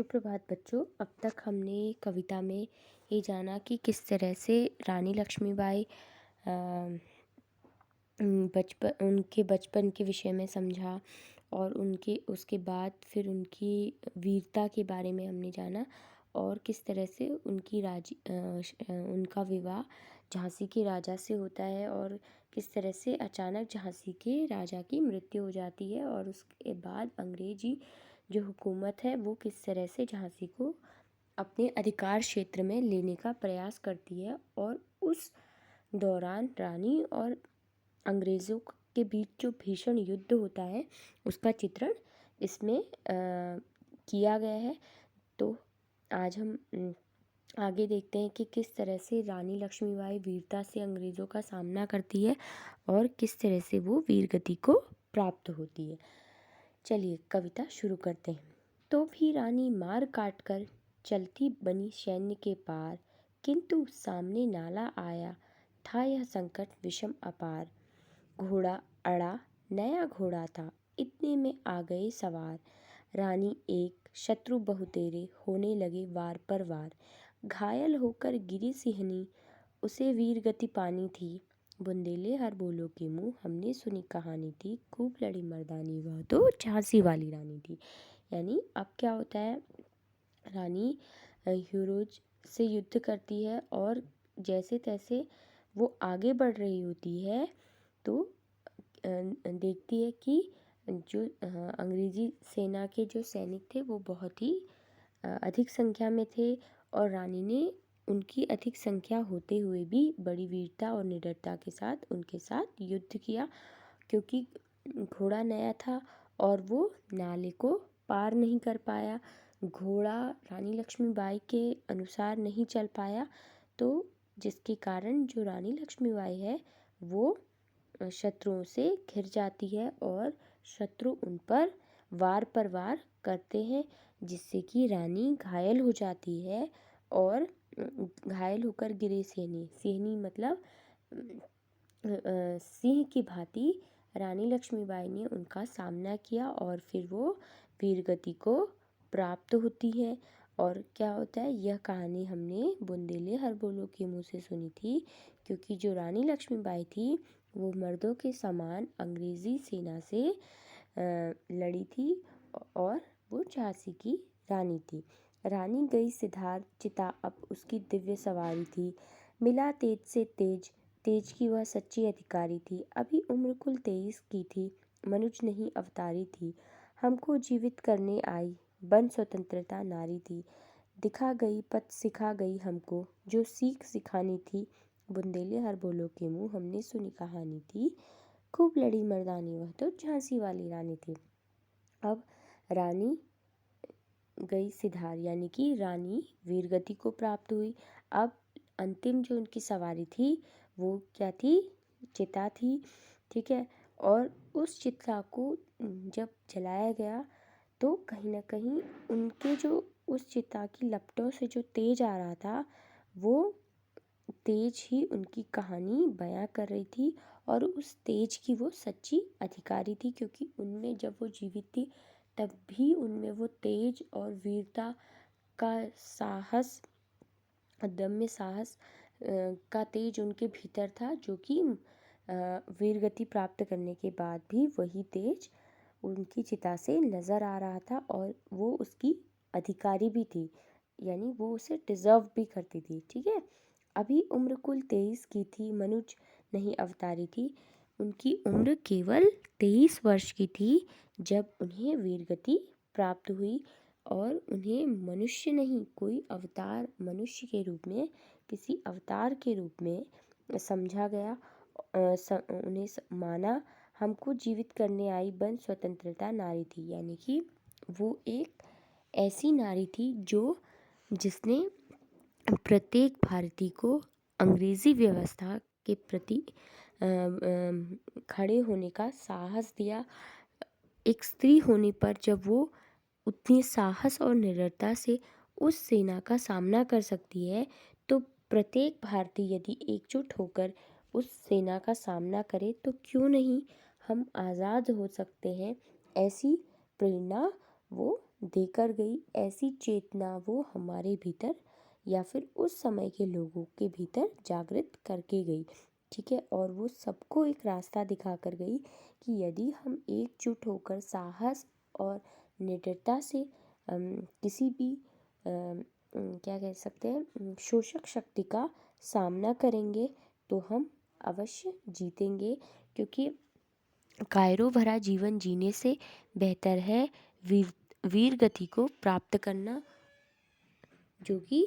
सुप्रभात बच्चों। अब तक हमने कविता में ये जाना कि किस तरह से रानी लक्ष्मीबाई उनके बचपन के विषय में समझा और उनके उसके बाद फिर उनकी वीरता के बारे में हमने जाना और किस तरह से उनका विवाह झांसी के राजा से होता है और किस तरह से अचानक झांसी के राजा की मृत्यु हो जाती है और उसके बाद अंग्रेजी जो हुकूमत है वो किस तरह से झांसी को अपने अधिकार क्षेत्र में लेने का प्रयास करती है और उस दौरान रानी और अंग्रेज़ों के बीच जो भीषण युद्ध होता है उसका चित्रण इसमें किया गया है। तो आज हम आगे देखते हैं कि किस तरह से रानी लक्ष्मीबाई वीरता से अंग्रेज़ों का सामना करती है और किस तरह से वो वीरगति को प्राप्त होती है। चलिए कविता शुरू करते हैं। तो भी रानी मार काट कर चलती बनी सैन्य के पार, किंतु सामने नाला आया था यह संकट विषम अपार। घोड़ा अड़ा नया घोड़ा था, इतने में आ गए सवार। रानी एक शत्रु बहुतेरे, होने लगे वार पर वार। घायल होकर गिरी सिंहनी, उसे वीर गति पानी थी। बुंदेले हर बोलो के मुँह, हमने सुनी कहानी थी। खूब लड़ी मर्दानी, वह तो झांसी वाली रानी थी। यानी अब क्या होता है, रानी हीरोज से युद्ध करती है और जैसे तैसे वो आगे बढ़ रही होती है तो देखती है कि जो अंग्रेजी सेना के जो सैनिक थे वो बहुत ही अधिक संख्या में थे और रानी ने उनकी अधिक संख्या होते हुए भी बड़ी वीरता और निडरता के साथ उनके साथ युद्ध किया, क्योंकि घोड़ा नया था और वो नाले को पार नहीं कर पाया। घोड़ा रानी लक्ष्मीबाई के अनुसार नहीं चल पाया, तो जिसके कारण जो रानी लक्ष्मीबाई है वो शत्रुओं से घिर जाती है और शत्रु उन पर वार करते हैं, जिससे कि रानी घायल हो जाती है और घायल होकर गिरे सिंहनी मतलब सिंह की भांति रानी लक्ष्मीबाई ने उनका सामना किया और फिर वो वीरगति को प्राप्त होती है। और क्या होता है, यह कहानी हमने बुंदेले हर बोलो के मुँह से सुनी थी, क्योंकि जो रानी लक्ष्मीबाई थी वो मर्दों के समान अंग्रेज़ी सेना से लड़ी थी और वो झांसी की रानी थी। रानी गई सिधार चिता, अब उसकी दिव्य सवारी थी। मिला तेज से तेज, तेज की वह सच्ची अधिकारी थी। अभी उम्र कुल 23 की थी, मनुज नहीं अवतारी थी। हमको जीवित करने आई, बन स्वतंत्रता नारी थी। दिखा गई पथ सिखा गई हमको, जो सीख सिखानी थी। बुंदेले हर बोलो के मुँह, हमने सुनी कहानी थी। खूब लड़ी मर्दानी, वह तो झांसी वाली रानी थी। अब रानी गई सिधार यानी कि रानी वीरगति को प्राप्त हुई। अब अंतिम जो उनकी सवारी थी वो क्या थी, चिता थी, ठीक है। और उस चिता को जब जलाया गया तो कहीं ना कहीं उनके जो उस चिता की लपटों से जो तेज आ रहा था वो तेज ही उनकी कहानी बयां कर रही थी और उस तेज की वो सच्ची अधिकारी थी, क्योंकि उनमें जब वो जीवित थी तब भी उनमें वो तेज और वीरता का साहस, अदम्य साहस का तेज उनके भीतर था, जो कि वीरगति प्राप्त करने के बाद भी वही तेज उनकी चिता से नज़र आ रहा था और वो उसकी अधिकारी भी थी, यानी वो उसे डिज़र्व भी करती थी, ठीक है। अभी उम्र कुल 23 की थी, मनुज नहीं अवतारी थी। उनकी उम्र केवल 23 वर्ष की थी जब उन्हें वीरगति प्राप्त हुई और उन्हें मनुष्य नहीं, कोई अवतार मनुष्य के रूप में, किसी अवतार के रूप में समझा गया। उन्हें माना, हमको जीवित करने आई बन स्वतंत्रता नारी थी, यानी कि वो एक ऐसी नारी थी जिसने प्रत्येक भारतीय को अंग्रेज़ी व्यवस्था के प्रति खड़े होने का साहस दिया। एक स्त्री होने पर जब वो उतनी साहस और निडरता से उस सेना का सामना कर सकती है, तो प्रत्येक भारतीय यदि एकजुट होकर उस सेना का सामना करे तो क्यों नहीं हम आज़ाद हो सकते हैं, ऐसी प्रेरणा वो देकर गई, ऐसी चेतना वो हमारे भीतर या फिर उस समय के लोगों के भीतर जागृत करके गई। ठीक है, और वो सबको एक रास्ता दिखा कर गई कि यदि हम एकजुट होकर साहस और निडरता से किसी भी क्या कह सकते हैं शोषक शक्ति का सामना करेंगे तो हम अवश्य जीतेंगे, क्योंकि कायरो भरा जीवन जीने से बेहतर है वीर गति को प्राप्त करना, जो कि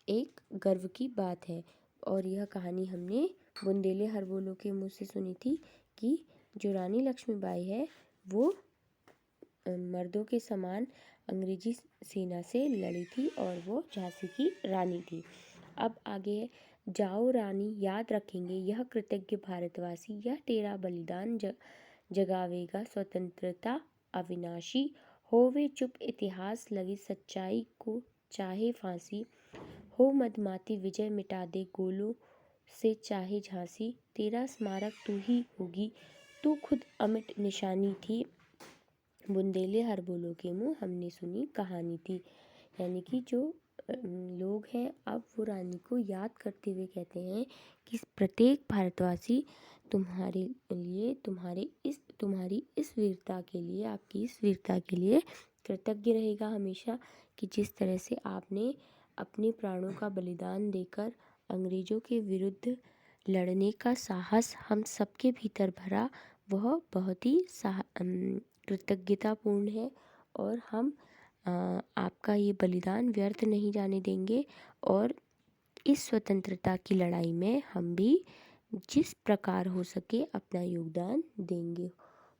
एक गर्व की बात है। और यह कहानी हमने बुंदेले हरबोलो के मुँह से सुनी थी कि जो रानी लक्ष्मीबाई है वो मर्दों के समान अंग्रेजी सेना से लड़ी थी और वो झांसी की रानी थी। अब आगे है, जाओ रानी याद रखेंगे यह कृतज्ञ भारतवासी, यह तेरा बलिदान जगावेगा स्वतंत्रता अविनाशी, होवे चुप इतिहास लगी सच्चाई को चाहे फांसी, हो मदमाती विजय मिटा दे गोलों से चाहे झांसी, तेरा स्मारक तू ही होगी, तू खुद अमिट निशानी थी। बुंदेले हरबोलो के मुँह हमने सुनी कहानी थी। यानी कि जो लोग हैं अब वो रानी को याद करते हुए कहते हैं कि प्रत्येक भारतवासी तुम्हारे लिए तुम्हारी इस वीरता के लिए, आपकी इस वीरता के लिए कृतज्ञ रहेगा हमेशा, कि जिस तरह से आपने अपने प्राणों का बलिदान देकर अंग्रेज़ों के विरुद्ध लड़ने का साहस हम सबके भीतर भरा, वह बहुत ही कृतज्ञतापूर्ण है। और हम आपका ये बलिदान व्यर्थ नहीं जाने देंगे और इस स्वतंत्रता की लड़ाई में हम भी जिस प्रकार हो सके अपना योगदान देंगे।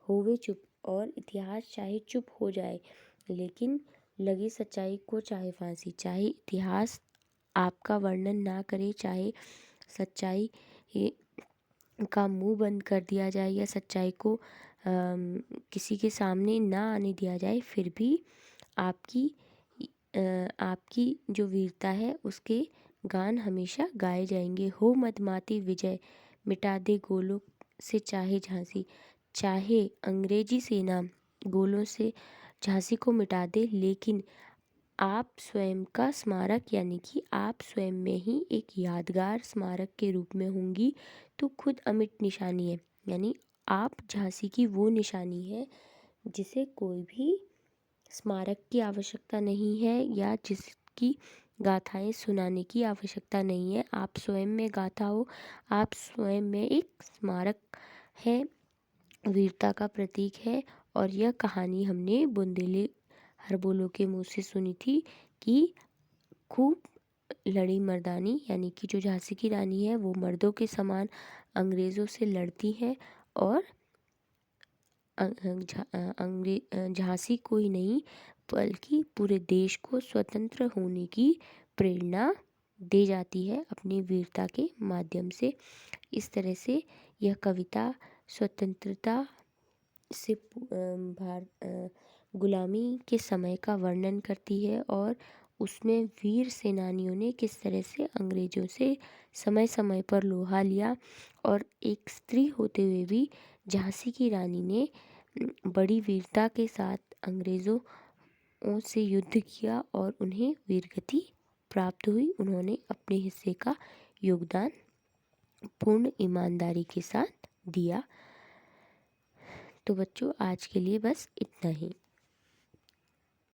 होवे चुप, और इतिहास चाहे चुप हो जाए लेकिन लगे सच्चाई को चाहे फांसी, चाहे इतिहास आपका वर्णन ना करे, चाहे सच्चाई का मुंह बंद कर दिया जाए या सच्चाई को किसी के सामने ना आने दिया जाए, फिर भी आपकी जो वीरता है उसके गान हमेशा गाए जाएंगे। हो मदमाती विजय मिटा दे गोलों से चाहे झांसी, चाहे अंग्रेजी सेना गोलों से झांसी को मिटा दे, लेकिन आप स्वयं का स्मारक यानी कि आप स्वयं में ही एक यादगार स्मारक के रूप में होंगी, तो खुद अमिट निशानी है। यानी आप झांसी की वो निशानी है जिसे कोई भी स्मारक की आवश्यकता नहीं है या जिसकी गाथाएं सुनाने की आवश्यकता नहीं है। आप स्वयं में गाथा हो, आप स्वयं में एक स्मारक है, वीरता का प्रतीक है। और यह कहानी हमने बुंदेले हरबोलो के मुँह से सुनी थी कि खूब लड़ी मर्दानी, यानी कि जो झांसी की रानी है वो मर्दों के समान अंग्रेज़ों से लड़ती है और झांसी को ही नहीं बल्कि पूरे देश को स्वतंत्र होने की प्रेरणा दे जाती है अपनी वीरता के माध्यम से। इस तरह से यह कविता स्वतंत्रता से गुलामी के समय का वर्णन करती है और उसमें वीर सेनानियों ने किस तरह से अंग्रेज़ों से समय समय पर लोहा लिया और एक स्त्री होते हुए भी झांसी की रानी ने बड़ी वीरता के साथ अंग्रेज़ों से युद्ध किया और उन्हें वीरगति प्राप्त हुई। उन्होंने अपने हिस्से का योगदान पूर्ण ईमानदारी के साथ दिया। तो बच्चों आज के लिए बस इतना ही।